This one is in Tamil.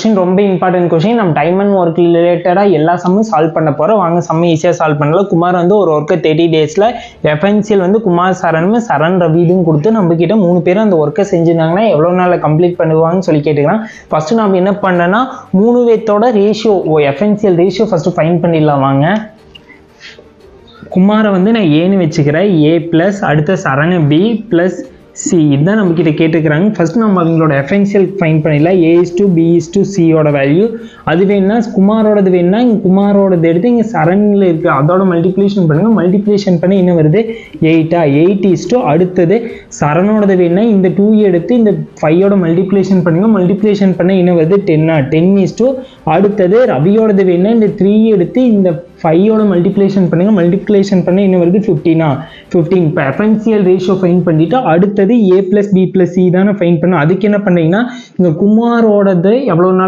கொஷின் ரொம்ப இம்பார்ட்டன்ட் கொஷின். நம்ம டைம் அண்ட் ஒர்க் ரிலேட்டடாக எல்லா சம்மும் சால்வ் பண்ண போகிறோம். வாங்க சம்ம ஈஸியாக சால்வ் பண்ணலாம். குமார் வந்து ஒரு ஒர்க்கை 30 டேஸில் எஃபென்சியல் வந்து குமார் சரண் ரவிதும் கொடுத்து நம்ம கிட்ட 3 பேரும் அந்த ஒர்க்கை செஞ்சுருந்தாங்கன்னா எவ்வளோ நாளில் கம்ப்ளீட் பண்ணுவாங்கன்னு சொல்லி கேட்டுக்கலாம். ஃபஸ்ட்டு நம்ம என்ன பண்ணோன்னா 3 பேர்த்தோட ரேஷியோ எஃபென்சியல் ரேஷியோ ஃபஸ்ட்டு ஃபைண்ட் பண்ணிடலாம் வாங்க. குமாரை வந்து நான் ஏன்னு வச்சுக்கிறேன், A ப்ளஸ் அடுத்த சரண B ப்ளஸ் C இதுதான் நம்ம கிட்ட கேட்டுக்கிறாங்க. ஃபர்ஸ்ட் நம்ம அவங்களோட எஃபென்சியல் ஃபைண்ட் பண்ணிடலாம். A:B:C வேல்யூ அது வேணும்னா குமாரோடது வேணும்னா இங்கே குமாரோடது எடுத்து இங்கே சரணில் இருக்குது அதோட மல்டிப்ளிகேஷன் பண்ணுங்கள். மல்டிப்ளிகேஷன் பண்ணி என்ன வருது 8 அடுத்தது சரணோடது வேணும்னா இந்த 2 எடுத்து இந்த 5ஓட மல்டிப்ளிகேஷன் பண்ணுங்கள். மல்டிப்ளிகேஷன் பண்ண என்ன வருது 10 அடுத்தது ரவியோடது வேணும்னா இந்த 3 எடுத்து இந்த 5ஓட மல்டிப்ளிகேஷன் பண்ணுங்க. மல்டிப்ளிகேஷன் பண்ண என்ன வருது 15. இப்போ எஃபென்சியல் ரேஷியோ ஃபைண்ட் பண்ணிட்டு அடுத்தது A + B + C தானே ஃபைண்ட் பண்ண. அதுக்கு என்ன பண்ணீங்கன்னா இந்த குமாரோடது எவ்வளோ நாள்